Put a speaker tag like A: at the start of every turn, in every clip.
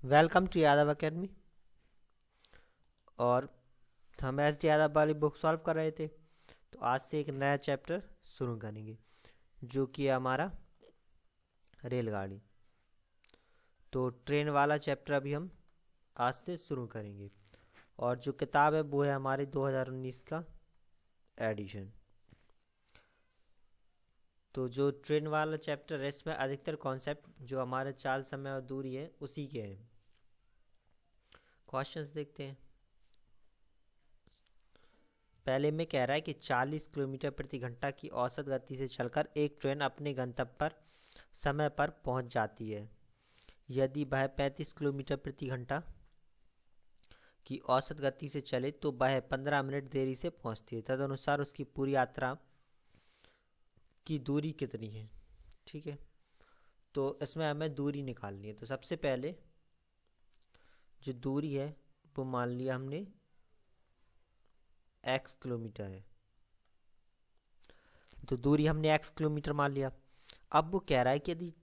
A: Welcome to Yadav academy. और हम S D Yadav वाली बुक सॉल्व कर रहे थे, तो आज से एक नया चैप्टर शुरू करेंगे जो कि है हमारा रेलगाड़ी। तो ट्रेन वाला चैप्टर अभी हम आज से शुरू करेंगे और जो किताब है वो है हमारी 2019 का एडिशन। तो जो ट्रेन वाला चैप्टर है इसमें अधिकतर कॉन्सेप्ट जो हमारे चाल, समय और दूरी है उसी के हैं। क्वेश्चंस देखते हैं। पहले में कह रहा है कि 40 किलोमीटर प्रति घंटा की औसत गति से चलकर एक ट्रेन अपने गंतव्य पर समय पर पहुंच जाती है। यदि वह 35 किलोमीटर प्रति घंटा की औसत गति से चले तो वह 15 मिनट देरी से पहुंचती है। तदनुसार उसकी पूरी यात्रा की दूरी कितनी है। ठीक है, तो इसमें हमें दूरी निकालनी है। तो सबसे पहले जो दूरी है वो मान लिया हमने x किलोमीटर है, तो दूरी हमने x किलोमीटर मान लिया। अब वो कह रहा है कि यदि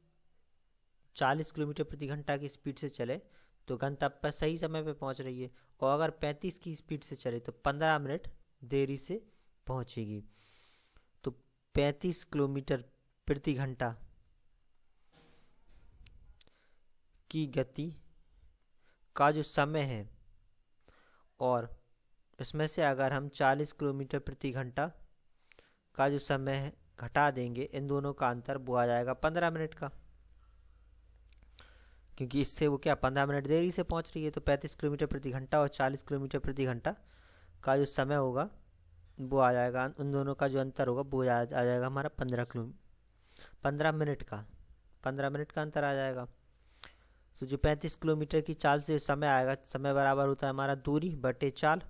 A: 40 किलोमीटर प्रति घंटा की स्पीड से चले तो गंतव्य पर सही समय पे पहुंच रही है, और अगर 35 की स्पीड से चले तो 15 मिनट देरी से पहुंचेगी। तो 35 किलोमीटर प्रति घंटा की गति का जो समय है, और इसमें से अगर हम 40 किलोमीटर प्रति घंटा का जो समय है घटा देंगे, इन दोनों का अंतर वो आ जाएगा 15 मिनट का, क्योंकि इससे वो क्या 15 मिनट देरी से पहुंच रही है। तो 35 किलोमीटर प्रति घंटा और 40 किलोमीटर प्रति घंटा का जो समय होगा वो आ जाएगा, उन दोनों का जो अंतर होगा वो आ जाएगा हमारा 15 मिनट का 15 मिनट का अंतर आ जाएगा। तो जो 35 किलोमीटर की चाल से समय आएगा, समय बराबर होता है हमारा दूरी बटे चाल।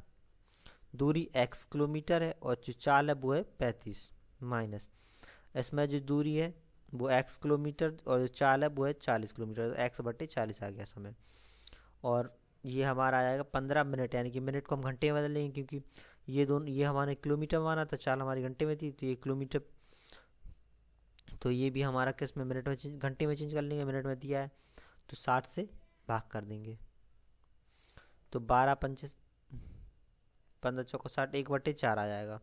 A: दूरी x किलोमीटर है और जो चाल है वो है 35 माइनस, इसमें जो दूरी है वो x किलोमीटर और जो चाल है वो है 40 किलोमीटर, तो x बटे 40 आ गया समय। और ये हमारा आ जाएगा 15 मिनट, यानी कि मिनट को हम घंटे में बदल लेंगे, क्योंकि ये दोनों, ये हमारे किलोमीटर माना था, चाल हमारी घंटे में थी, तो ये किलोमीटर, तो ये भी हमारा किस में मिनट में घंटे में चेंज कर लेंगे। मिनट में दिया है तो 60 से भाग कर देंगे, तो 12 पंचे 15 चौको 60, 1/4 आ जाएगा।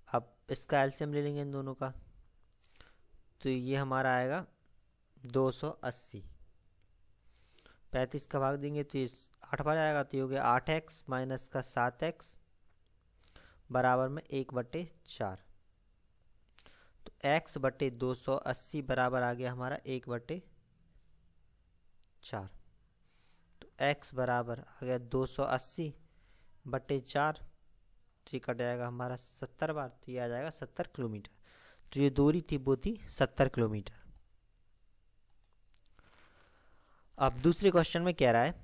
A: अब इसका एलसीएम ले लेंगे इन दोनों का, तो ये हमारा आएगा 280। 35 का भाग देंगे तो ये 8 बार आएगा, तो ये हो गया 8x माइनस का 7x बराबर में 1/4। तो x बटे 280 बराबर आ गया हमारा 1/4। तो x बराबर आ गया 280 बटे 4, तो ये कट जाएगा हमारा 70 बार, तो ये आ जाएगा 70 किलोमीटर। तो ये दूरी थी वो थी 70 किलोमीटर। अब दूसरे क्वेश्चन में कह रहा है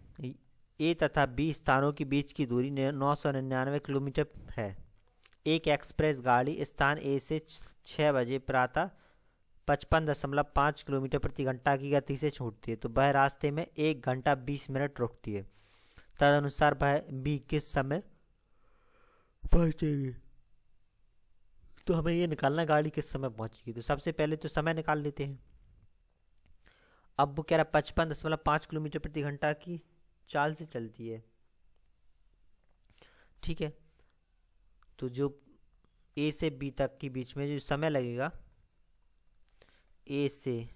A: ए तथा बी स्थानों के बीच की दूरी 999 किलोमीटर है। एक एक्सप्रेस गाड़ी स्थान ए से 6 बजे प्रातः 55.5 किलोमीटर प्रति घंटा की गति से छूटती है, तो वह रास्ते में 1 घंटा 20 मिनट रुकती है। तदनुसार वह बी किस समय पहुंचेगी। तो हमें ये निकालना गाड़ी किस समय पहुंचेगी। तो सबसे पहले तो समय निकाल लेते हैं। अब वो कह रहा है 55.5 किलोमीटर प्रति घंटा की चाल से चलती है। ठीक है, तो जो ए से बी तक के बीच में जो समय लगेगा, ए से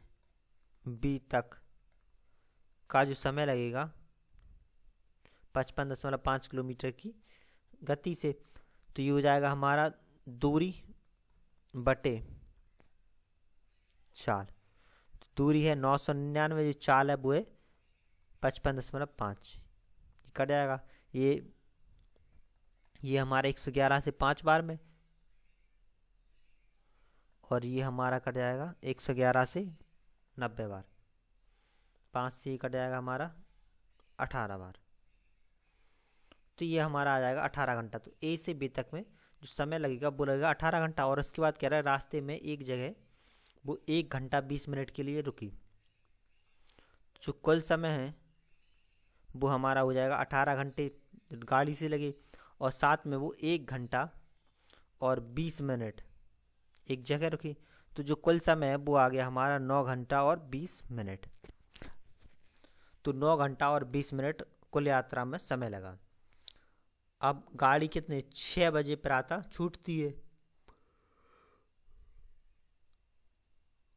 A: बी तक का जो समय लगेगा 55.5 किलोमीटर की गति से, तो ये हो जाएगा हमारा दूरी बटे चाल। दूरी है 999, जो चाल है वो है 55.5, कट जाएगा। ये हमारा 111 से 5 बार में, और ये हमारा कट जाएगा 111 से 90 बार, 5 से कट जाएगा हमारा 18 बार, तो ये हमारा आ जाएगा 18 घंटा। तो ए से बी तक में जो समय लगेगा वो लगेगा 18 घंटा। और उसके बाद कह रहा है रास्ते में एक जगह वो 1 घंटा 20 मिनट के लिए रुकी। जो कुल समय है वो हमारा हो जाएगा 18 घंटे गाड़ी से लगे, और साथ में वो 1 घंटा और 20 मिनट एक जगह रुकी, तो जो कुल समय है वो आ गया हमारा 9 घंटा और 20 मिनट। तो 9 घंटा और 20 मिनट कुल यात्रा में समय लगा। अब गाड़ी कितने 6 बजे प्रातः छूटती है।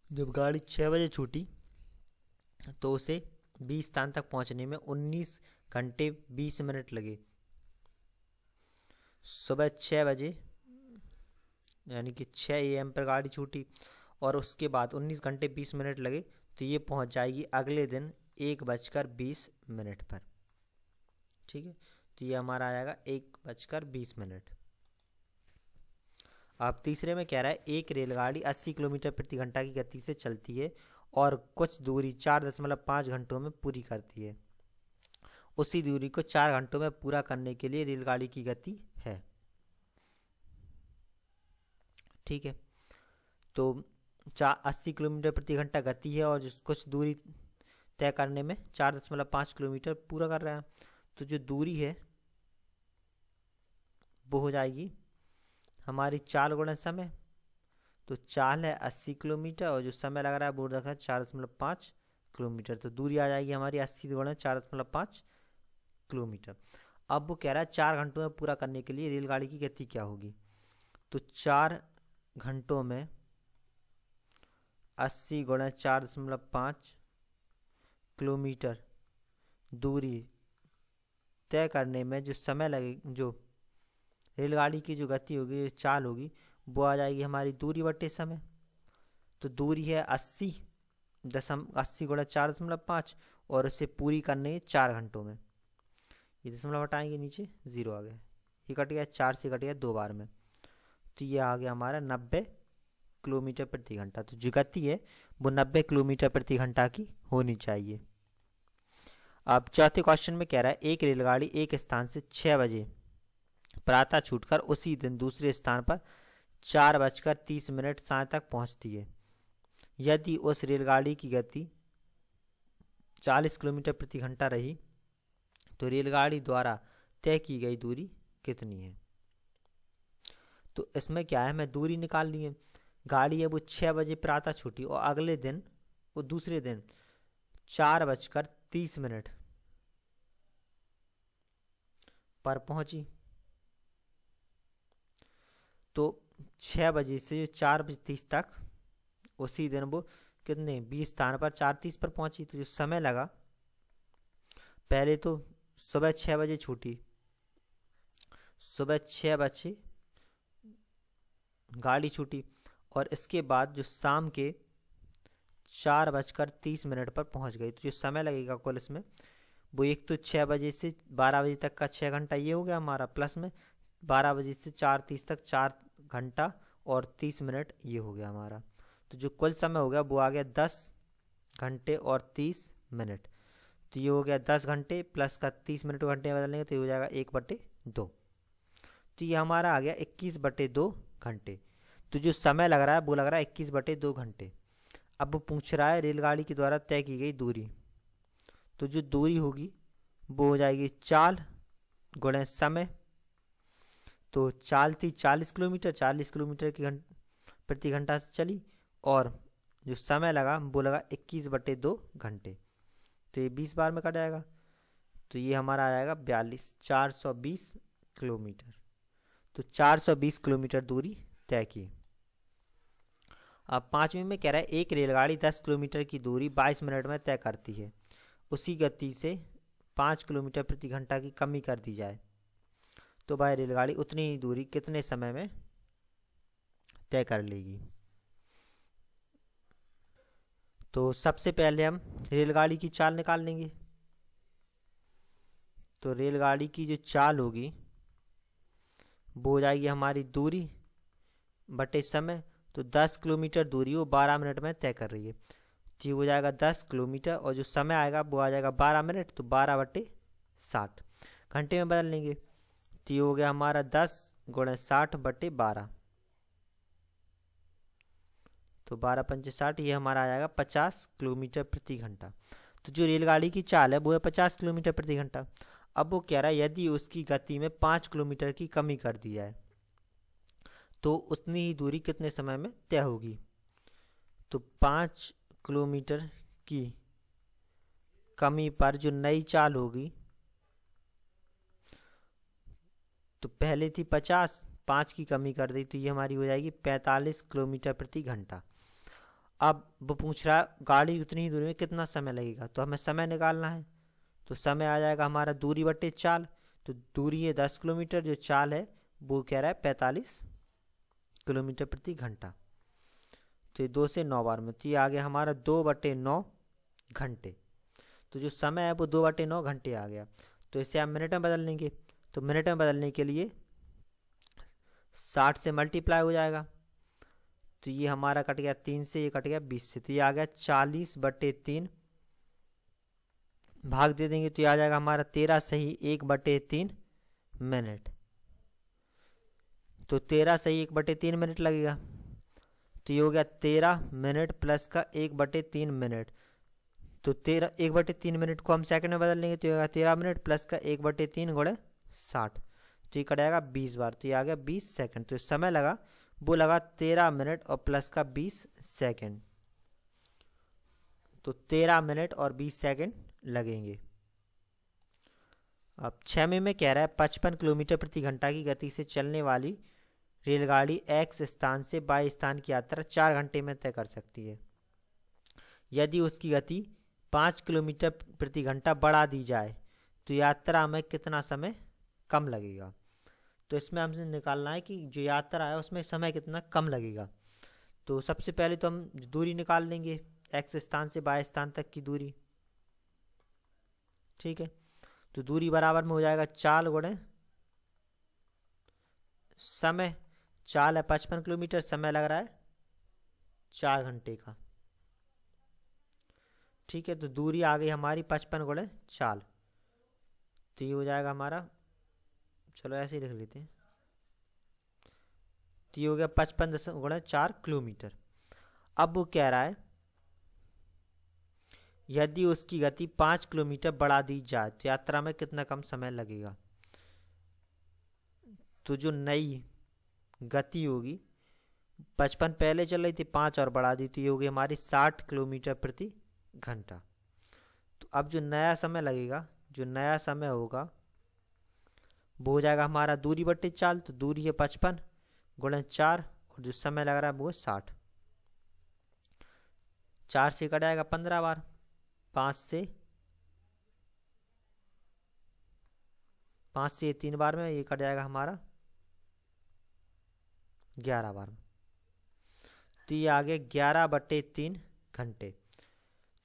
A: जब गाड़ी 6 बजे छूटी तो उसे 20 स्थान तक पहुंचने में 19 घंटे 20 मिनट लगे। सुबह 6 बजे यानी कि 6 AM पर गाड़ी छूटी और उसके बाद 19 घंटे 20 मिनट लगे, तो ये पहुंच जाएगी अगले दिन 1:20 पर। ठीक है, तो ये हमारा आ जाएगा 1:20। अब तीसरे में कह रहा है एक रेलगाड़ी 80 किलोमीटर प्रति घंटा की गति से चलती है और कुछ दूरी 4.5 घंटों में पूरी करती है। उसी दूरी को 4 घंटों में पूरा करने के लिए रेलगाड़ी की गति है। ठीक है, तो 80 किलोमीटर प्रति घंटा गति है और कुछ दूरी तय करने में 4.5 किलोमीटर पूरा कर रहा है। तो जो दूरी है वो हो जाएगी हमारी 4 गुणा समय। तो 4 है 80 किलोमीटर और जो समय लग रहा है वो रखा है 4.5 किलोमीटर। तो दूरी आ जाएगी हमारी 80 गुणा 4.5 किलोमीटर। अब वो कह रहा है 4 घंटों में पूरा करने के लिए रेलगाड़ी की गति क्या होगी। तो 4 घंटों में 80 गुणा 4.5 किलोमीटर दूरी तय करने में जो समय लगे, जो रेलगाड़ी की जो गति होगी, जो चाल होगी, वो आ जाएगी हमारी दूरी बटे समय। तो दूरी है 80 गुणा 4.5 और उसे पूरी करने 4 घंटों में। ये दशमलव हटाएंगे नीचे 0 आ गया, ये कट गया, 4 से कट गया 2 बार में, तो ये आ गया हमारा 90 किलोमीटर प्रति घंटा। तो जो गति है वो 90 किलोमीटर प्रति घंटा की होनी चाहिए। अब चौथे क्वेश्चन में कह रहा है एक रेलगाड़ी एक स्थान से 6 बजे प्रातः छूटकर उसी दिन दूसरे स्थान पर 4:30 सांय तक पहुंचती है। यदि उस रेलगाड़ी की गति 40 किलोमीटर प्रति घंटा रही तो रेलगाड़ी द्वारा तय की गई दूरी कितनी है। तो इसमें क्या है, हमें दूरी निकालनी है। गाड़ी है वो 6 बजे प्रातः छूटी और अगले दिन वो दूसरे दिन 4:30 पर पहुंची। तो 6 बजे से 4:30 तक उसी दिन वो कितने 20 स्थान पर 4:30 पर पहुंची। तो जो समय लगा, पहले तो सुबह 6 बजे छूटी, सुबह 6 बजे गाड़ी छूटी और इसके बाद जो शाम के 4:30 पर पहुंच गई। तो जो समय लगेगा कुल इसमें वो एक तो 6 बजे से 12 बजे तक का 6 घंटा ये हो गया हमारा, प्लस में 12 बजे से 4:30 तक 4 घंटा और 30 मिनट ये हो गया हमारा। तो जो कुल समय हो गया वो आ गया 10 घंटे और 30 मिनट। तो ये हो गया 10 घंटे प्लस का 30 मिनट को घंटे में बदलेंगे तो ये हो जाएगा 1/2। तो ये हमारा आ गया 21/2 घंटे। तो जो समय लग रहा है वो लग रहा है 21/2 घंटे। अब वो पूछ रहा है रेलगाड़ी के द्वारा तय की गई दूरी। तो जो दूरी होगी वो हो जाएगी चाल गुणे समय। तो चाल थी 40 किलोमीटर, 40 किलोमीटर की प्रति घंटा से चली और जो समय लगा वो लगा 21/2 घंटे। तो ये 20 बार में कट जाएगा, तो ये हमारा आ जाएगा 420 किलोमीटर। तो 420 किलोमीटर दूरी तय की। अब 5वें में कह रहा है एक रेलगाड़ी 10 किलोमीटर की दूरी 22 मिनट में तय करती है, उसी गति से 5 किलोमीटर प्रति घंटा की कमी कर दी जाए तो वह रेलगाड़ी उतनी ही दूरी कितने समय में तय कर लेगी। तो सबसे पहले हम रेलगाड़ी की चाल निकाल लेंगे। तो रेलगाड़ी की जो चाल होगी वो हो जाएगी हमारी दूरी बटे समय। तो 10 किलोमीटर दूरी वो 12 मिनट में तय कर रही है, तो ये हो जाएगा 10 किलोमीटर और जो समय आएगा वो आ जाएगा 12 मिनट। तो 12/60 घंटे में बदल लेंगे, तो ये हो गया हमारा 10 गुणे 60/12। तो 12×5 = 60, ये हमारा आ जाएगा 50 किलोमीटर प्रति घंटा। तो जो रेलगाड़ी की चाल है वो है 50 किलोमीटर प्रति घंटा। अब वो कह रहा है यदि उसकी गति में 5 किलोमीटर की कमी कर दी जाए तो उतनी ही दूरी कितने समय में तय होगी। तो 5 किलोमीटर की कमी पर जो नई चाल होगी, तो पहले थी 50, 5 की कमी कर दी तो ये हमारी हो जाएगी 45 किलोमीटर प्रति घंटा। अब वो पूछ रहा है गाड़ी उतनी ही दूरी में कितना समय लगेगा, तो हमें समय निकालना है। तो समय आ जाएगा हमारा दूरी बटे चाल। तो दूरी है 10 किलोमीटर, जो चाल है वो कह रहा है 45 किलोमीटर प्रति घंटा। तो ये 2 से 9 बार में, तो ये आ गया हमारा 2/9 घंटे। तो जो समय है वो 2/9 घंटे आ गया। तो इसे हम मिनट में बदल लेंगे। तो मिनट में बदलने के लिए 60 से मल्टीप्लाई हो जाएगा। तो ये हमारा कट गया 3 से, ये कट गया 20 से, तो ये आ गया 40/3। भाग दे देंगे तो ये आ जाएगा हमारा 13 सही 1/3 मिनट। तो 13 सही 1/3 मिनट लगेगा। तो ये हो गया 13 मिनट प्लस का 1/3 मिनट। तो 13 1/3 मिनट को हम सेकंड में बदल लेंगे तो ये होगा 13 मिनट प्लस का 1/3 गुणे 60। तो ये कट जाएगा 20 बार, तो ये आ गया 20 सेकंड। तो समय लगा वो लगा 13 मिनट और प्लस का 20 सेकंड। तो 13 मिनट और 20 सेकंड लगेंगे। अब 6 में कह रहा है 55 किलोमीटर प्रति घंटा की गति से चलने वाली रेलगाड़ी एक्स स्थान से वाई स्थान की यात्रा 4 घंटे में तय कर सकती है। यदि उसकी गति 5 किलोमीटर प्रति घंटा बढ़ा दी जाए तो यात्रा में कितना समय कम लगेगा। तो इसमें हमसे निकालना है कि जो यात्रा है उसमें समय कितना कम लगेगा। तो सबसे पहले तो हम दूरी निकाल लेंगे, एक्स स्थान से वाई स्थान तक की दूरी। ठीक है, तो दूरी बराबर में हो जाएगा 4 गुणे समय। चाल है 55 किलोमीटर, समय लग रहा है 4 घंटे का। ठीक है, तो दूरी आ गई हमारी 55 गुणे चाल। तो ये हो जाएगा हमारा, चलो ऐसे ही लिख लेते हैं, तो ये हो गया 55 गुणे 4 किलोमीटर। अब वो कह रहा है यदि उसकी गति 5 किलोमीटर बढ़ा दी जाए तो यात्रा में कितना कम समय लगेगा। तो जो नई गति होगी, 55 पहले चल रही थी, 5 और बढ़ा दी तो ये होगी हमारी 60 किलोमीटर प्रति घंटा। तो अब जो नया समय लगेगा, जो नया समय होगा वो हो जाएगा हमारा दूरी बट्टे चाल। तो दूरी है 55 गुणे 4 और जो समय लग रहा है वो है 60। 4 से कट जाएगा 15 बार, 5 से 3 बार में ये कट जाएगा हमारा 11 बार में। तो ये आ गया 11/3 घंटे।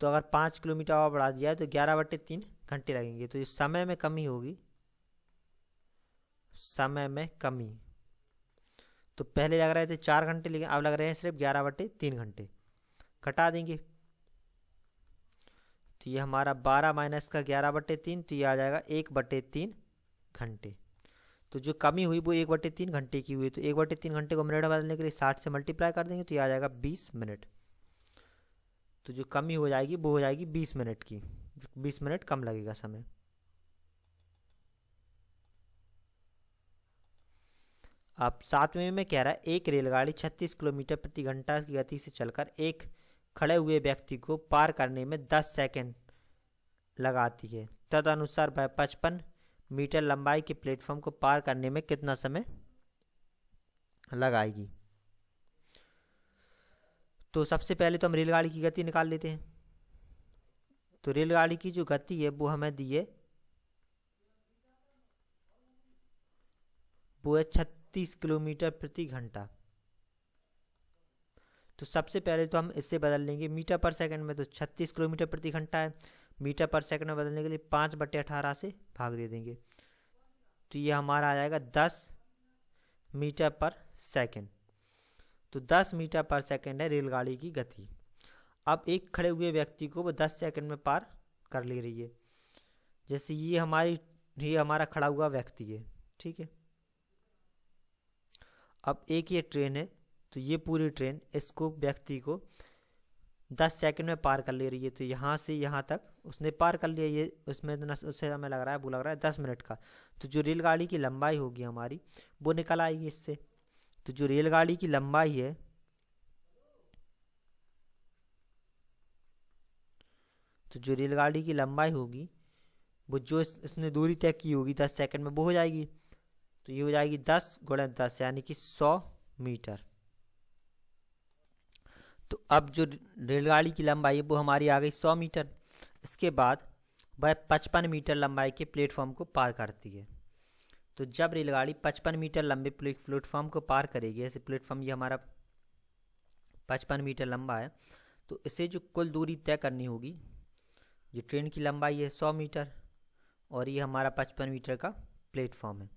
A: तो अगर 5 किलोमीटर और बढ़ा दिया है तो 11/3 घंटे लगेंगे। तो इस समय में कमी होगी, समय में कमी। तो पहले लग रहे थे 4 घंटे, लेकिन अब लग रहे हैं सिर्फ 11/3 घंटे। घटा देंगे तो ये हमारा 12 माइनस का 11/3, तो ये आ जाएगा 1/3 घंटे। तो जो कमी हुई वो 1/3 घंटे की हुई। तो 1/3 घंटे को मिनट में बदलने के लिए 60 से मल्टीप्लाई कर देंगे तो ये आ जाएगा 20 मिनट। तो जो कमी हो जाएगी वो हो जाएगी 20 मिनट की, 20 मिनट कम लगेगा समय। अब 7वें में कह रहा है एक रेलगाड़ी 36 किलोमीटर प्रति घंटा की गति से चलकर एक खड़े हुए व्यक्ति को पार करने में 10 सेकंड लगाती है। तदनुसार वह 55 मीटर लंबाई के प्लेटफॉर्म को पार करने में कितना समय लगाएगी। तो सबसे पहले तो हम रेलगाड़ी की गति निकाल लेते हैं। तो रेलगाड़ी की जो गति है वो हमें दी है, वो है 36 किलोमीटर प्रति घंटा। तो सबसे पहले तो हम इससे बदल लेंगे मीटर पर सेकंड में। तो 36 किलोमीटर प्रति घंटा है, मीटर पर सेकंड में बदलने के लिए 5/18 से भाग दे देंगे। तो ये हमारा आ जाएगा 10 मीटर पर सेकंड। तो 10 मीटर पर सेकंड है रेलगाड़ी की गति। अब एक खड़े हुए व्यक्ति को वो 10 सेकंड में पार कर ले रही है। जैसे ये हमारा खड़ा हुआ व्यक्ति है, ठीक है। अब एक ये ट्रेन है, तो ये पूरी ट्रेन इसको व्यक्ति को 10 सेकंड में पार कर ले रही है। तो यहाँ से यहाँ तक उसने पार कर लिया। ये उसमें इतना उससे हमें लग रहा है, वो लग रहा है 10 मिनट का। तो जो रेलगाड़ी की लंबाई होगी हमारी वो निकल आएगी इससे। तो जो रेलगाड़ी की लंबाई है, तो जो रेलगाड़ी की लंबाई होगी वो जो इसने दूरी तय की होगी 10 सेकंड में वो हो जाएगी। तो ये हो जाएगी 10 गुणा 10 यानी कि 100 मीटर। तो अब जो रेलगाड़ी की लंबाई है वो हमारी आ गई 100 मीटर। इसके बाद वह 55 मीटर लंबाई के प्लेटफॉर्म को पार करती है। तो जब रेलगाड़ी 55 मीटर लंबे प्लेटफॉर्म को पार करेगी, ऐसे प्लेटफॉर्म ये हमारा 55 मीटर लंबा है, तो इसे जो कुल दूरी तय करनी होगी, ये ट्रेन की लंबाई है 100 मीटर और ये हमारा 55 मीटर का प्लेटफॉर्म है।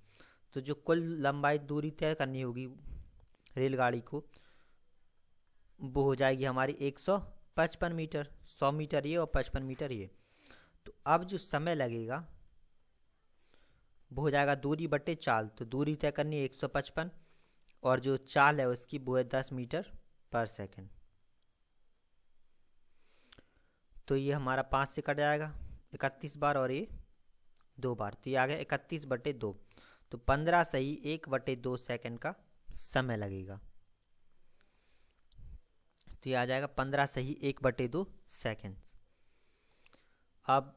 A: तो जो कुल लंबाई दूरी तय करनी होगी रेलगाड़ी को वो हो जाएगी हमारी 155 मीटर। 100 मीटर ये और 55 मीटर ये। तो अब जो समय लगेगा वो हो जाएगा दूरी बटे चाल। तो दूरी तय करनी है 155 और जो चाल है उसकी वो है 10 मीटर पर सेकंड। तो ये हमारा 5 से कट जाएगा 31 बार और ये 2 बार, तो ये आ गया 31 बटे 2। तो 15 सही 1 बटे 2 सेकंड का समय लगेगा। तो ये आ जाएगा 15 सही 1 बटे 2 सेकेंड। अब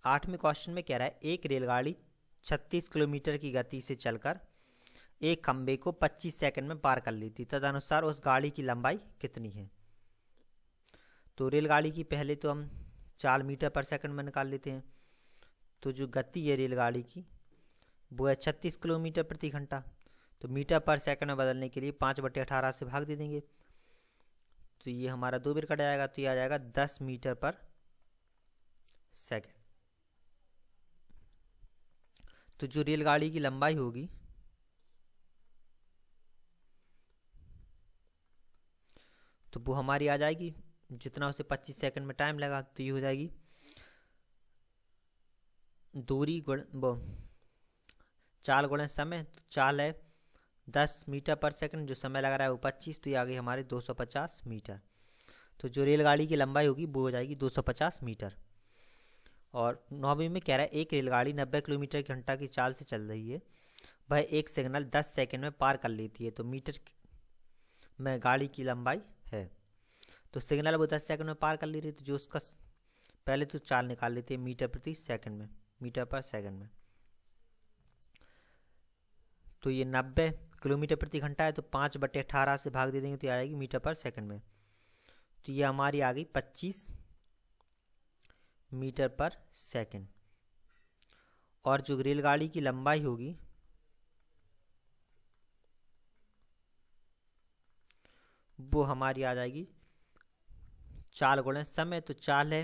A: 8वें क्वेश्चन में कह रहा है एक रेलगाड़ी 36 किलोमीटर की गति से चलकर एक खंबे को 25 सेकंड में पार कर लेती, तदनुसार उस गाड़ी की लंबाई कितनी है। तो रेलगाड़ी की पहले तो हम 4 मीटर पर सेकंड में निकाल लेते हैं। तो जो गति है रेलगाड़ी की वो है 36 किलोमीटर प्रति घंटा। तो मीटर पर सेकंड में बदलने के लिए 5/18 से भाग दे देंगे। तो ये हमारा 2 बार कट जाएगा, तो ये आ जाएगा 10 मीटर पर सेकंड। तो जो रेलगाड़ी की लंबाई होगी तो वो हमारी आ जाएगी, जितना उसे 25 सेकंड में टाइम लगा तो ये हो जाएगी दूरी गुण चाल गुणा समय। तो चाल है 10 मीटर पर सेकंड, जो समय लग रहा है वो 25, तो ये आ गई हमारे 250 मीटर। तो जो रेलगाड़ी की लंबाई होगी वो हो जाएगी 250 मीटर। और 9वीं में कह रहा है एक रेलगाड़ी 90 किलोमीटर घंटा की चाल से चल रही है, वह एक सिग्नल 10 सेकंड में पार कर लेती है, तो मीटर में गाड़ी की लंबाई है। तो सिग्नल वो 10 सेकंड में पार कर ले रही है, तो जो उसका पहले तो चाल निकाल लेते हैं मीटर प्रति सेकंड में, मीटर पर सेकंड में। तो ये 90 किलोमीटर प्रति घंटा है, तो 5/18 से भाग दे देंगे तो आएगी मीटर पर सेकंड में। तो ये हमारी आ गई 25 मीटर पर सेकंड। और जो रेलगाड़ी की लंबाई होगी वो हमारी आ जाएगी चाल गुणा समय। तो चाल है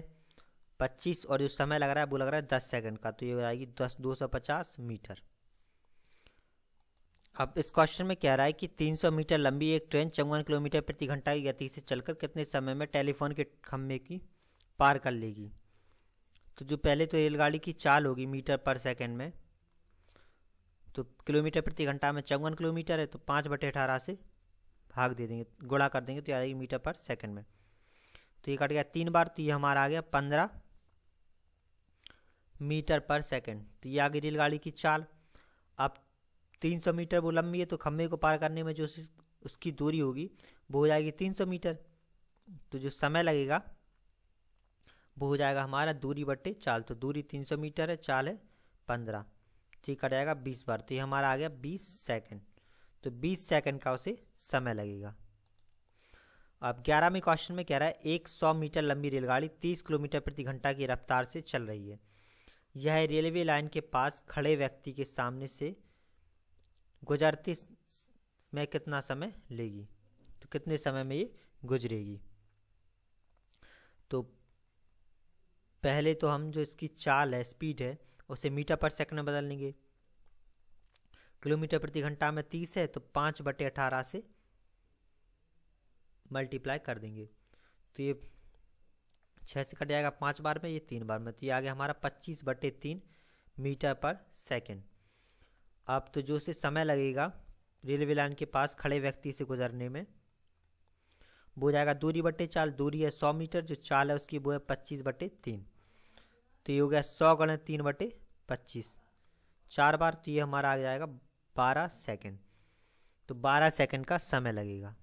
A: 25 और जो समय लग रहा है वो लग रहा है 10 सेकंड का, तो ये हो जाएगी 250 मीटर। अब इस क्वेश्चन में कह रहा है कि 300 मीटर लंबी एक ट्रेन 54 किलोमीटर प्रति घंटा की गति से चलकर कितने समय में टेलीफोन के खंभे की पार कर लेगी। तो जो पहले तो रेलगाड़ी की चाल होगी मीटर पर सेकंड में, तो किलोमीटर प्रति घंटा में 54 किलोमीटर है, तो 5/18 से भाग दे देंगे, गुणा कर देंगे, तो आ जाएगी मीटर पर सेकंड में। तो ये कट गया 3 बार, तो ये हमारा आ गया 15 मीटर पर सेकंड। तो ये आ गई रेलगाड़ी की चाल। अब 300 मीटर वो लंबी है, तो खंभे को पार करने में जो उसकी दूरी होगी वो हो जाएगी 300 मीटर। तो जो समय लगेगा वो हो जाएगा हमारा दूरी बट्टे चाल। तो दूरी 300 मीटर है, चाल है 15, ठीक कट जाएगा 20 बार, तो ये हमारा आ गया 20 सेकंड। तो 20 सेकंड का उसे समय लगेगा। अब 11वें क्वेश्चन में कह रहा है एक 100 मीटर लंबी रेलगाड़ी 30 किलोमीटर प्रति घंटा की रफ्तार से चल रही है, यह रेलवे लाइन के पास खड़े व्यक्ति के सामने से गुजरते में कितना समय लेगी। तो कितने समय में ये गुजरेगी। तो पहले तो हम जो इसकी चाल है, स्पीड है, उसे मीटर पर सेकंड में बदल लेंगे। किलोमीटर प्रति घंटा में 30 है, तो 5/18 से मल्टीप्लाई कर देंगे, तो ये 6 से कट जाएगा 5 बार में, ये 3 बार में, तो ये आ गया हमारा 25/3 मीटर पर सेकंड। अब तो जो से समय लगेगा रेलवे लाइन के पास खड़े व्यक्ति से गुजरने में वो हो जाएगा दूरी बट्टे चाल। दूरी है 100 मीटर, जो चाल है उसकी वो है 25/3, तो ये हो गया 100 गुणा 3/25, 4 बार, तो ये हमारा आ जाएगा 12 सेकंड। तो 12 सेकंड का समय लगेगा।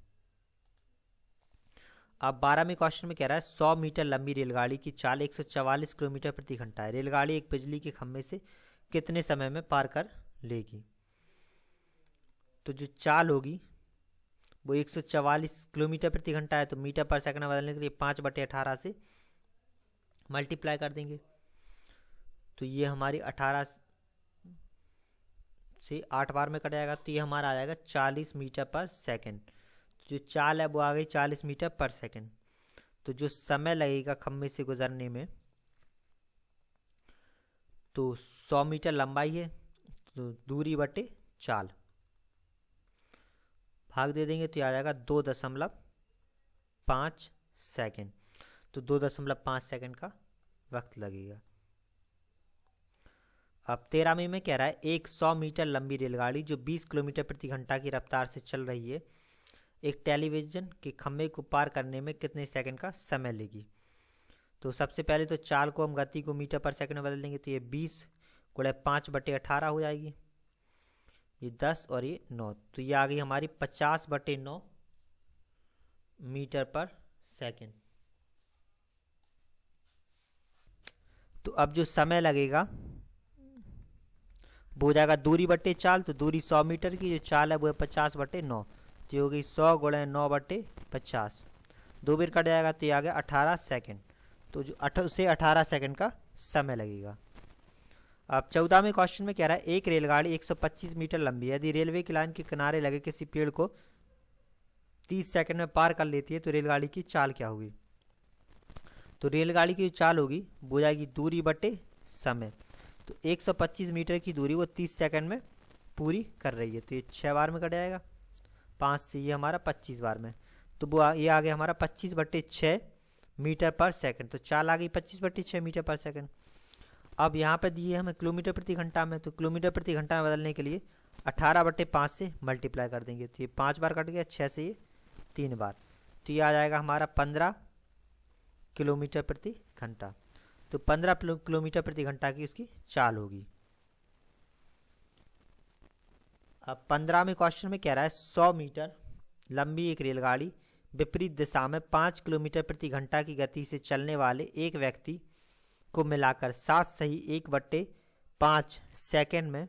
A: अब 12वें क्वेश्चन में कह रहा है 100 मीटर लंबी रेलगाड़ी की चाल 144 किलोमीटर प्रति घंटा है। रेलगाड़ी एक बिजली के खंभे से कितने समय में पार कर लेगी? तो जो चाल होगी वो 144 किलोमीटर प्रति घंटा है, तो मीटर पर सेकंड में बदलने के लिए 5/18 से मल्टीप्लाई कर देंगे। तो ये हमारी 18 से 8 बार में कट जाएगा, तो ये हमारा आ जाएगा 40 मीटर पर सेकंड। जो चाल है वो आ गई 40 मीटर पर सेकंड। तो जो समय लगेगा खंभे से गुजरने में, तो 100 मीटर लंबाई है, तो दूरी बटे चाल भाग दे देंगे, तो ये आ जाएगा 2.5 सेकंड। तो 2.5 सेकंड का वक्त लगेगा। अब 13वें में कह रहा है एक 100 मीटर लंबी रेलगाड़ी जो 20 किलोमीटर प्रति घंटा की रफ्तार से चल रही है एक टेलीविजन के खंभे को पार करने में कितने सेकंड का समय लेगी? तो सबसे पहले तो चाल को हम गति को मीटर पर सेकंड में बदल देंगे, तो ये 20 गुणे 5/18 हो जाएगी, ये 10 और ये 9, तो ये आ गई हमारी 50/9 मीटर पर सेकंड। तो अब जो समय लगेगा वो हो जाएगा दूरी बटे चाल। तो दूरी 100 मीटर की, जो चाल है वो है 50/9, तो ये हो गई 100 गुणे 9/50, 2 बार कट जाएगा, तो ये आ गया 18 सेकंड। तो जो 18 सेकंड का समय लगेगा। अब 14वें क्वेश्चन में कह रहा है एक रेलगाड़ी 125 मीटर लंबी है, यदि रेलवे की लाइन के किनारे लगे किसी पेड़ को 30 सेकंड में पार कर लेती है तो रेलगाड़ी की चाल क्या होगी? तो रेलगाड़ी की जो चाल होगी वो हो जाएगी दूरी बटे समय। तो 125 मीटर की दूरी वो 30 सेकंड में पूरी कर रही है, तो ये 6 बार में कट जाएगा, 5 से ये हमारा 25 बार में, तो वो ये आ गया हमारा 25/6 मीटर पर सेकंड। तो चाल आ गई 25/6 मीटर पर सेकंड। अब यहाँ पे दिए हमें किलोमीटर प्रति घंटा में, तो किलोमीटर प्रति घंटा में बदलने के लिए 18/5 से मल्टीप्लाई कर देंगे, तो ये 5 बार कट गया, 6 से ये 3 बार, तो ये आ जाएगा हमारा 15 किलोमीटर प्रति घंटा। तो 15 किलोमीटर प्रति घंटा की उसकी चाल होगी। अब 15वें क्वेश्चन में कह रहा है 100 मीटर लंबी एक रेलगाड़ी विपरीत दिशा में 5 किलोमीटर प्रति घंटा की गति से चलने वाले एक व्यक्ति को मिलाकर 7 सही 1/5 सेकंड में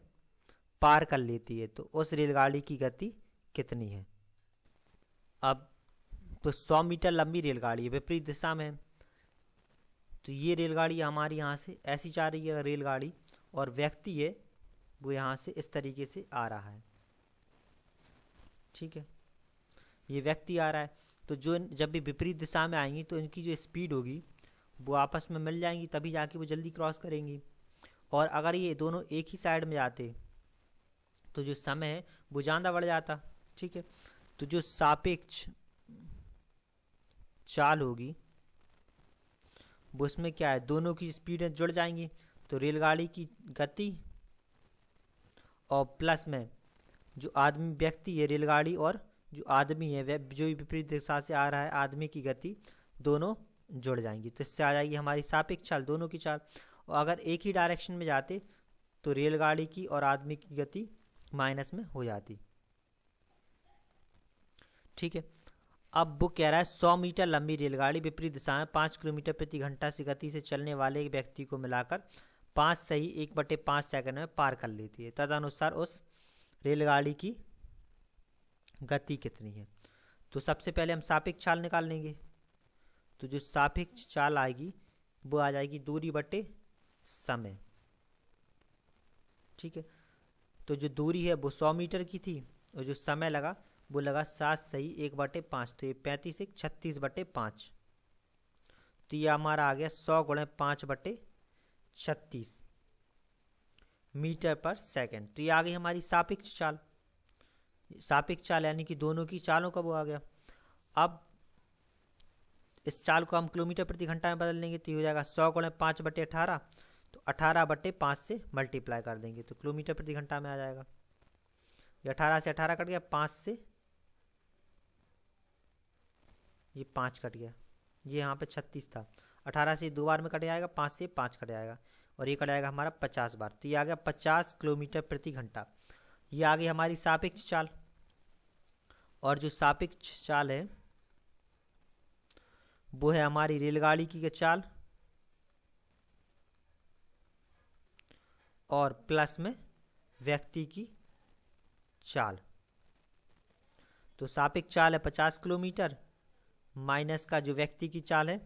A: पार कर लेती है, तो उस रेलगाड़ी की गति कितनी है? अब तो 100 मीटर लंबी रेलगाड़ी है, विपरीत दिशा में, तो ये रेलगाड़ी हमारी यहाँ से ऐसी जा रही है रेलगाड़ी, और व्यक्ति है वो यहाँ से इस तरीके से आ रहा है, ठीक है, ये व्यक्ति आ रहा है। तो जो जब भी विपरीत दिशा में आएंगी तो इनकी जो स्पीड होगी वो आपस में मिल जाएंगी, तभी जाके वो जल्दी क्रॉस करेंगी। और अगर ये दोनों एक ही साइड में जाते तो जो समय है वो ज़्यादा बढ़ जाता, ठीक है। तो जो सापेक्ष चाल होगी वो उसमें क्या है, दोनों की स्पीडें जुड़ जाएंगी, तो रेलगाड़ी की गति और प्लस में जो आदमी व्यक्ति है रेलगाड़ी और जो आदमी है जो विपरीत दिशा से आ रहा है आदमी की गति दोनों जुड़ जाएंगी, तो इससे आ जाएगी हमारी सापेक्ष चाल, दोनों की चाल। और अगर एक ही डायरेक्शन में जाते तो रेलगाड़ी की और आदमी की गति माइनस में हो जाती, ठीक है। अब वो कह रहा है 100 मीटर लंबी रेलगाड़ी विपरीत दिशा में 5 किलोमीटर प्रति घंटा से गति से चलने वाले एक व्यक्ति को मिलाकर 5 सही 1/5 सेकंड में पार कर लेती है, तदनुसार उस रेलगाड़ी की गति कितनी है? तो सबसे पहले हम सापेक्ष चाल निकाल लेंगे, तो जो सापेक्ष चाल आएगी वो आ जाएगी दूरी बटे समय, ठीक है। तो जो दूरी है वो 100 मीटर की थी और जो समय लगा वो लगा 7 सही 1/5, तो ये 35 1 36/5, तो ये हमारा आ गया 100 गुणे 5/36 मीटर पर सेकंड। तो ये आ गई हमारी सापेक्ष चाल, सापेक्ष चाल यानी कि दोनों की चालों का वो आ गया। अब इस चाल को हम किलोमीटर प्रति घंटा में बदल लेंगे, तो ये हो जाएगा 100 गुणे 5/18, तो 18/5 से मल्टीप्लाई कर देंगे तो किलोमीटर प्रति घंटा में आ जाएगा। ये 18 से 18 कट गया, 5 से ये 5 कट गया, ये यहाँ पे 36 था, 18 से 2 बार में कट जाएगा, 5 से 5 कट जाएगा और ये कट जाएगा हमारा 50 बार, तो ये आ गया 50 किलोमीटर प्रति घंटा। ये आ गई हमारी सापेक्ष चाल। और जो सापेक्ष चाल है वो है हमारी रेलगाड़ी की चाल, और प्लस में व्यक्ति की चाल। तो सापेक्ष चाल है 50 किलोमीटर, माइनस का जो व्यक्ति की चाल है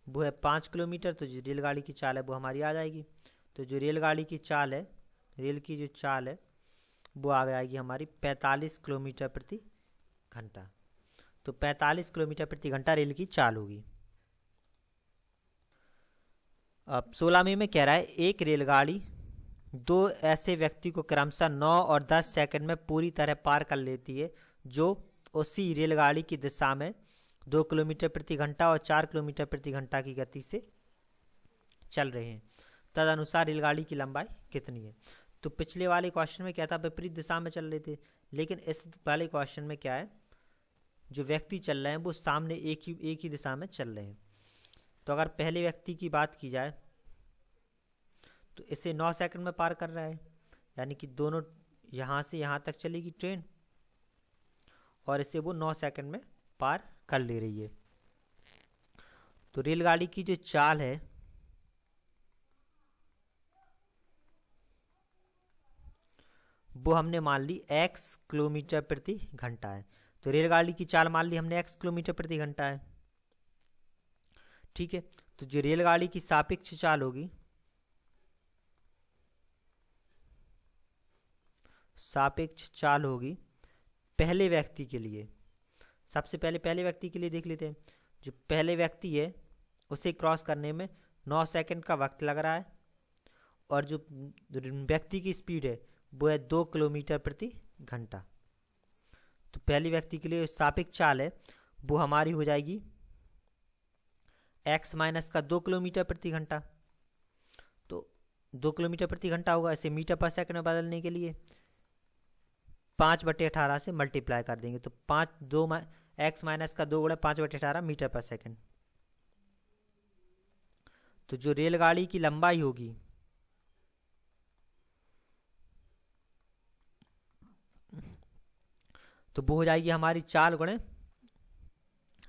A: वो है 5 किलोमीटर, तो जो रेलगाड़ी की चाल है वो हमारी आ जाएगी। तो जो रेलगाड़ी की चाल है, रेल की जो चाल है वो आ जाएगी हमारी 45 किलोमीटर प्रति घंटा। तो 45 किलोमीटर प्रति घंटा रेल की चाल होगी। अब 16वें में कह रहा है एक रेलगाड़ी दो ऐसे व्यक्ति को क्रमशः 9 और 10 सेकंड में पूरी तरह पार कर लेती है जो उसी रेलगाड़ी की दिशा में 2 किलोमीटर प्रति घंटा और 4 किलोमीटर प्रति घंटा की गति से चल रहे हैं। तदनुसार रेलगाड़ी की लंबाई कितनी है। तो पिछले वाले क्वेश्चन में क्या था, विपरीत दिशा में चल रहे थे, लेकिन इस वाले क्वेश्चन में क्या है, जो व्यक्ति चल रहे हैं वो सामने एक ही दिशा में चल रहे हैं। तो अगर पहले व्यक्ति की बात की जाए तो इसे 9 सेकंड में पार कर रहा है, यानी कि दोनों यहाँ से यहाँ तक चलेगी ट्रेन और इसे वो 9 सेकंड में पार कर ले रही है। तो रेलगाड़ी की जो चाल है वो हमने मान ली x किलोमीटर प्रति घंटा है। तो रेलगाड़ी की चाल मान ली हमने x किलोमीटर प्रति घंटा है, ठीक है। तो जो रेलगाड़ी की सापेक्ष चाल होगी, सापेक्ष चाल होगी पहले व्यक्ति के लिए। सबसे पहले व्यक्ति के लिए देख लेते हैं। जो पहले व्यक्ति है उसे क्रॉस करने में 9 सेकंड का वक्त लग रहा है, और जो व्यक्ति की स्पीड है वो है 2 किलोमीटर प्रति घंटा। तो पहले व्यक्ति के लिए सापेक्ष चाल है वो हमारी हो जाएगी x माइनस का 2 किलोमीटर प्रति घंटा। तो 2 किलोमीटर प्रति घंटा होगा, इसे मीटर पर सेकंड में बदलने के लिए 5/18 से मल्टीप्लाई कर देंगे। तो x माइनस का 2 गुणा 5/18 मीटर पर सेकंड। तो जो रेलगाड़ी की लंबाई होगी तो वो हो जाएगी हमारी चाल गुणे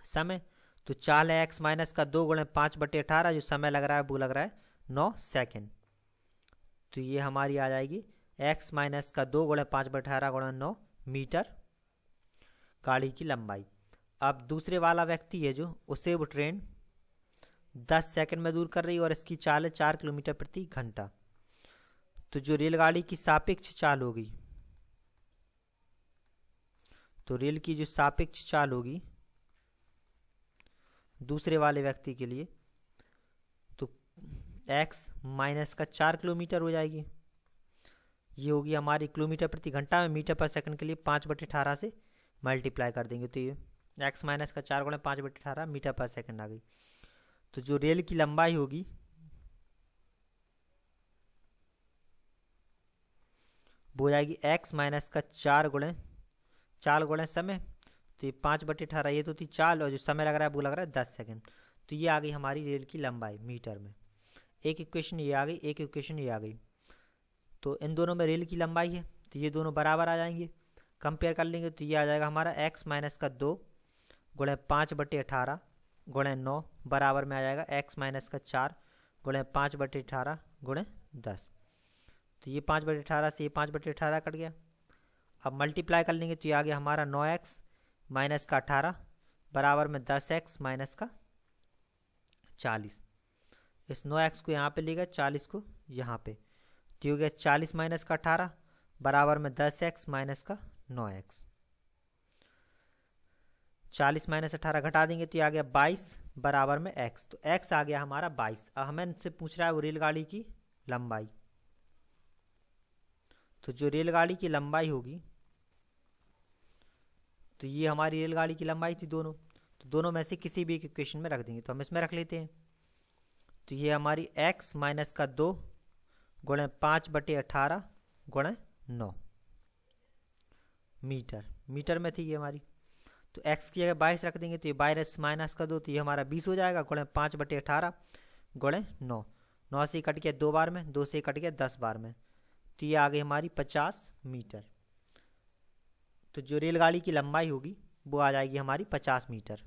A: समय। तो चाल है x माइनस का 2 गुणे 5/18, जो समय लग रहा है वो लग रहा है 9 सेकंड। तो ये हमारी आ जाएगी x माइनस का 2 गुणे 5/18 गुणे 9 मीटर गाड़ी की लंबाई। अब दूसरे वाला व्यक्ति है जो, उसे वो ट्रेन 10 सेकंड में दूर कर रही है और इसकी चाल है 4 किलोमीटर प्रति घंटा। तो जो रेलगाड़ी की सापेक्ष चाल होगी, तो रेल की जो सापेक्ष चाल होगी दूसरे वाले व्यक्ति के लिए, तो x माइनस का 4 किलोमीटर हो जाएगी। ये होगी हमारी किलोमीटर प्रति घंटा में, मीटर पर सेकंड के लिए 5/18 से मल्टीप्लाई कर देंगे। तो ये x माइनस का 4 गुणा 5/18 मीटर पर सेकंड आ गई। तो जो रेल की लंबाई होगी वो हो जाएगी x माइनस का 4 गुणे समय। तो ये 5/18, ये तो थी चाल, और जो समय लग रहा है वो लग रहा है 10 सेकंड। तो ये आ गई हमारी रेल की लंबाई मीटर में। एक इक्वेशन ये आ गई, एक इक्वेशन ये आ गई। तो इन दोनों में रेल की लंबाई है तो ये दोनों बराबर आ जाएंगे, कंपेयर कर लेंगे। तो ये आ जाएगा हमारा x माइनस का 2 गुणे 5/18 गुणे 9 बराबर में आ जाएगा x माइनस का 4 गुणे 5/18 गुणे 10। तो ये 5/18 से ये 5/18 कट गया। अब मल्टीप्लाई कर लेंगे तो ये आ गया हमारा 9x माइनस का 18 बराबर में 10x माइनस का 40। इस 9x को यहाँ पे ले गए, 40 को यहाँ पे, तो हो गया 40 माइनस का 18 बराबर में 10x माइनस का 9x। 40 माइनस 18 घटा देंगे तो ये आ गया 22 बराबर में x। तो x आ गया हमारा 22। अब हमें इनसे पूछ रहा है वो रेलगाड़ी की लंबाई। तो जो रेलगाड़ी की लंबाई होगी, तो ये हमारी रेलगाड़ी की लंबाई थी दोनों, तो दोनों में से किसी भी एक इक्वेशन में रख देंगे। तो हम इसमें रख लेते हैं। तो ये हमारी x माइनस का 2 गुणे 5/18 गुणे 9 मीटर में थी ये हमारी। तो x की जगह 22 रख देंगे तो ये 22 माइनस का 2, तो ये हमारा 20 हो जाएगा गुणे 5/18 गुणे 9। 9 से कट गया 2 बार में, 2 से कट गया 10 बार में, तो ये आ गई हमारी 50 मीटर। तो जो रेलगाड़ी की लंबाई होगी वो आ जाएगी हमारी 50 मीटर।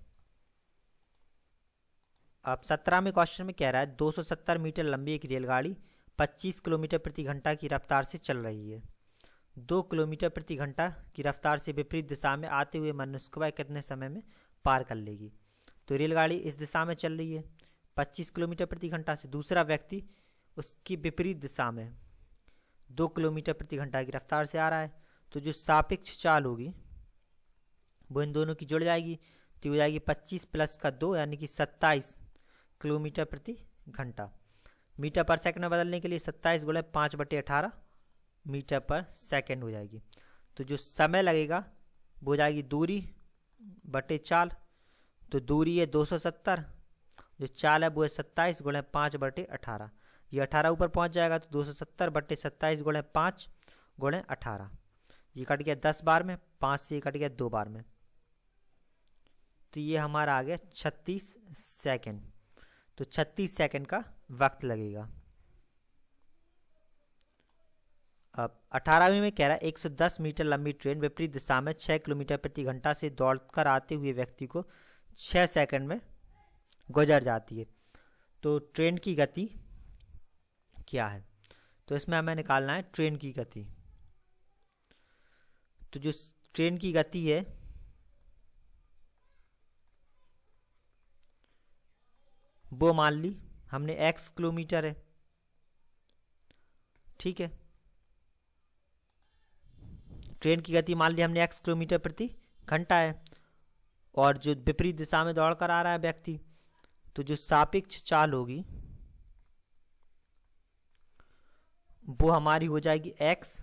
A: अब 17वें क्वेश्चन में कह रहा है 270 मीटर लंबी एक रेलगाड़ी 25 किलोमीटर प्रति घंटा की रफ्तार से चल रही है। 2 किलोमीटर प्रति घंटा की रफ्तार से विपरीत दिशा में आते हुए मनुष्य को वह कितने समय में पार कर लेगी। तो रेलगाड़ी इस दिशा में चल रही है 25 किलोमीटर प्रति घंटा से, दूसरा व्यक्ति उसकी विपरीत दिशा में 2 किलोमीटर प्रति घंटा की रफ्तार से आ रहा है। तो जो सापेक्ष चाल होगी वो इन दोनों की जुड़ जाएगी, तो हो जाएगी 25 प्लस का 2 यानी कि 27 किलोमीटर प्रति घंटा। मीटर पर सेकंड में बदलने के लिए 27 गुणे 5/18 मीटर पर सेकंड हो जाएगी। तो जो समय लगेगा वो हो जाएगी दूरी बटे चाल। तो दूरी है 270, जो चाल है वो है 27 गुणे 5/18। ये 18 ऊपर पहुंच जाएगा तो 270 बटे 27 गुणे 5 गुणे 18, ये कट गया 10 बार में, 5 से ये कट गया 2 बार में, तो ये हमारा आ गया 36 सेकंड। तो 36 सेकंड का वक्त लगेगा। अब 18वें में कह रहा है 110 मीटर लंबी ट्रेन विपरीत दिशा में 6 किलोमीटर प्रति घंटा से दौड़कर आते हुए व्यक्ति को 6 सेकंड में गुजर जाती है। तो ट्रेन की गति क्या है, तो इसमें हमें निकालना है ट्रेन की गति। तो जो ट्रेन की गति है वो मान ली हमने x किलोमीटर है, ठीक है। ट्रेन की गति मान ली हमने x किलोमीटर प्रति घंटा है, और जो विपरीत दिशा में दौड़ कर आ रहा है व्यक्ति, तो जो सापेक्ष चाल होगी वो हमारी हो जाएगी x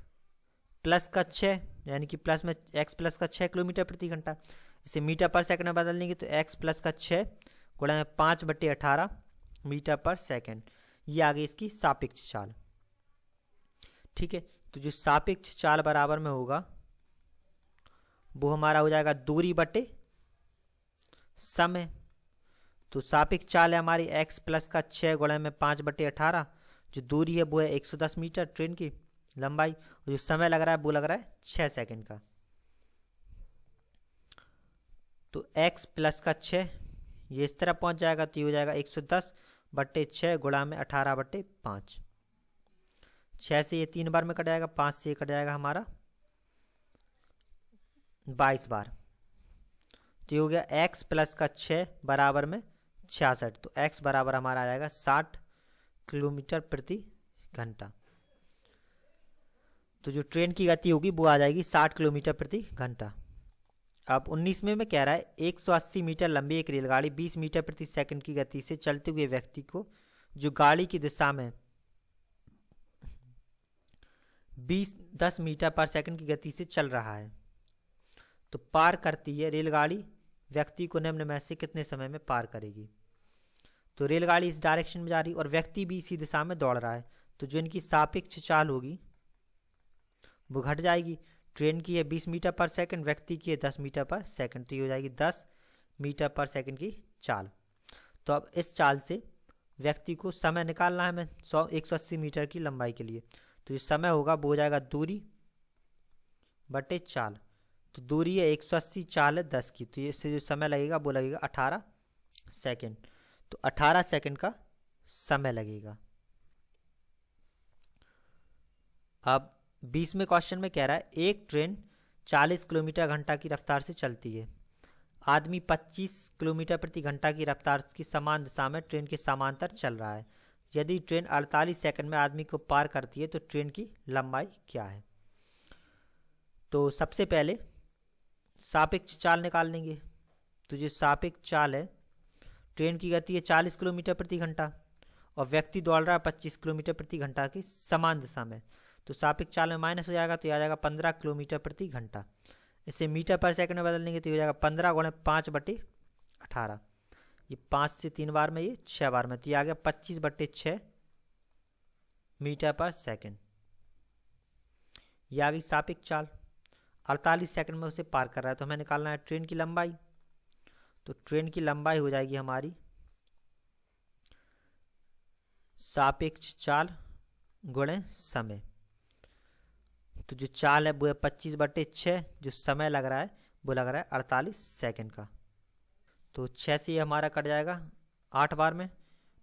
A: प्लस का 6, यानी कि प्लस में x प्लस का 6 किलोमीटर प्रति घंटा। इसे मीटर पर सेकंड में बदल देंगे तो x प्लस का 6 गुणा में 5/18 मीटर पर सेकंड, ये आ गई इसकी सापेक्ष चाल, ठीक है। तो जो सापेक्ष चाल बराबर में होगा वो हमारा हो जाएगा दूरी बटे समय। तो सापेक्ष चाल है हमारी x प्लस का 6 गुणा में 5/18, जो दूरी है वो है 110 मीटर ट्रेन की लंबाई, और जो समय लग रहा है वो लग रहा है 6 सेकंड का। तो x प्लस का 6 ये इस तरह पहुंच जाएगा, तो ये हो जाएगा 110/6 गुणा में 18/5। 6 से ये 3 बार में कट जाएगा, 5 से ये कट जाएगा हमारा 22 बार। तो ये हो गया x प्लस का 6 बराबर में 66। तो x बराबर हमारा आ जाएगा 60 किलोमीटर प्रति घंटा। तो जो ट्रेन की गति होगी वो आ जाएगी 60 किलोमीटर प्रति घंटा। अब 19वें में कह रहा है 180 मीटर लंबी एक रेलगाड़ी 20 मीटर प्रति सेकंड की गति से चलते हुए व्यक्ति को, जो गाड़ी की दिशा में 10 मीटर पर सेकंड की गति से चल रहा है, तो पार करती है। रेलगाड़ी व्यक्ति को निम्न में से कितने समय में पार करेगी। तो रेलगाड़ी इस डायरेक्शन में जा रही है और व्यक्ति भी इसी दिशा में दौड़ रहा है, तो जो इनकी सापेक्ष चाल होगी वो घट जाएगी। ट्रेन की है 20 मीटर पर सेकंड, व्यक्ति की है 10 मीटर पर सेकंड, तो ये हो जाएगी 10 मीटर पर सेकंड की चाल। तो अब इस चाल से व्यक्ति को समय निकालना है हमें 180 मीटर की लंबाई के लिए। तो जो समय होगा वो हो जाएगा दूरी बटे चाल। तो दूरी है 180, चाल है 10 की, तो इससे जो समय लगेगा वो लगेगा 18 सेकंड। तो 18 सेकंड का समय लगेगा। अब 20वें क्वेश्चन में कह रहा है एक ट्रेन 40 किलोमीटर घंटा की रफ्तार से चलती है। आदमी 25 किलोमीटर प्रति घंटा की रफ्तार की समान दिशा में ट्रेन के समांतर चल रहा है। यदि ट्रेन 48 सेकंड में आदमी को पार करती है तो ट्रेन की लंबाई क्या है। तो सबसे पहले सापेक्ष चाल निकाल लेंगे। तो जो सापेक्ष चाल है, ट्रेन की गति है 40 किलोमीटर प्रति घंटा और व्यक्ति दौड़ रहा है 25 किलोमीटर प्रति घंटा की समान दिशा में, तो सापेक्ष चाल में माइनस हो जाएगा, तो ये आ जाएगा 15 किलोमीटर प्रति घंटा। इसे मीटर पर सेकंड में बदल देंगे तो ये हो जाएगा 15 गुणे 5/18। ये 5 से 3 बार में, ये 6 बार में, तो ये आ गया 25/6 मीटर पर सेकंड। ये आ गई सापेक्ष चाल। 48 सेकंड में उसे पार कर रहा है, तो हमें निकालना है ट्रेन की लंबाई। तो ट्रेन की लंबाई हो जाएगी हमारी सापेक्ष चाल गुणे समय। तो जो चाल है वो है 25/6, जो समय लग रहा है वो लग रहा है 48 सेकंड का। तो 6 से ये हमारा कट जाएगा 8 बार में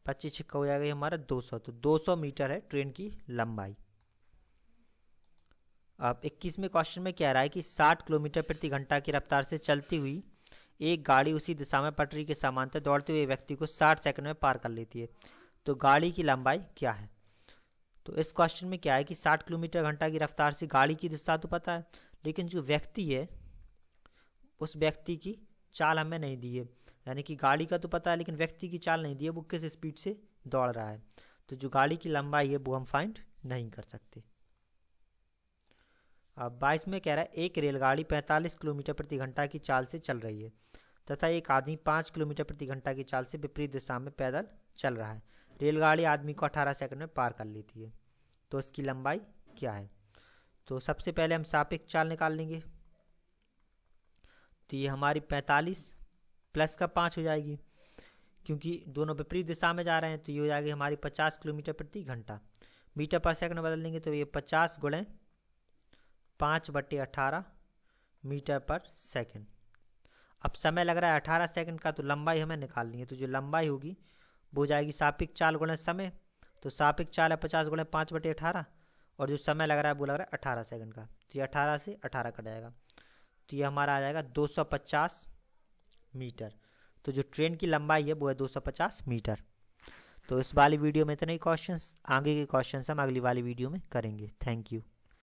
A: 25 छिक्का हो जाएगा ये हमारा 200। तो 200 मीटर है ट्रेन की लंबाई। अब 21वें क्वेश्चन में कह रहा है कि 60 किलोमीटर प्रति घंटा की रफ्तार से चलती हुई एक गाड़ी उसी दिशा में पटरी के समांतर दौड़ते हुए व्यक्ति को 60 सेकंड में पार कर लेती है, तो गाड़ी की लंबाई क्या है। तो इस क्वेश्चन में क्या है कि 60 किलोमीटर घंटा की रफ्तार से गाड़ी की दिशा तो पता है, लेकिन जो व्यक्ति है उस व्यक्ति की चाल हमें नहीं दी है। यानी कि गाड़ी का तो पता है लेकिन व्यक्ति की चाल नहीं दी है, वो किस स्पीड से दौड़ रहा है। तो जो गाड़ी की लंबाई है वो हम फाइंड नहीं कर सकते। अब 22 में कह रहा है एक रेलगाड़ी 45 किलोमीटर प्रति घंटा की चाल से चल रही है तथा एक आदमी 5 किलोमीटर प्रति घंटा की चाल से विपरीत दिशा में पैदल चल रहा है। रेलगाड़ी आदमी को 18 सेकंड में पार कर लेती है, तो इसकी लंबाई क्या है। तो सबसे पहले हम सापेक्ष चाल निकाल लेंगे। तो ये हमारी 45 प्लस का 5 हो जाएगी, क्योंकि दोनों विपरीत दिशा में जा रहे हैं, तो ये हो जाएगी हमारी 50 किलोमीटर प्रति घंटा। मीटर पर सेकंड बदल लेंगे तो ये 50 गुणे 5/18 मीटर पर सेकंड। अब समय लग रहा है 18 सेकंड का, तो लंबाई हमें निकालनी है। तो जो लंबाई होगी वो हो जाएगी सापेक्ष चाल गुणे समय। तो सापेक्ष चाल है 50 गुणे 5/18 और जो समय लग रहा है वो लग रहा है 18 सेकंड का, तो ये 18 से 18 कट जाएगा, तो ये हमारा आ जाएगा 250 मीटर। तो जो ट्रेन की लंबाई है वो है 250 मीटर। तो इस वाली वीडियो में इतने ही क्वेश्चंस, आगे के क्वेश्चंस हम अगली वाली वीडियो में करेंगे। Thank you.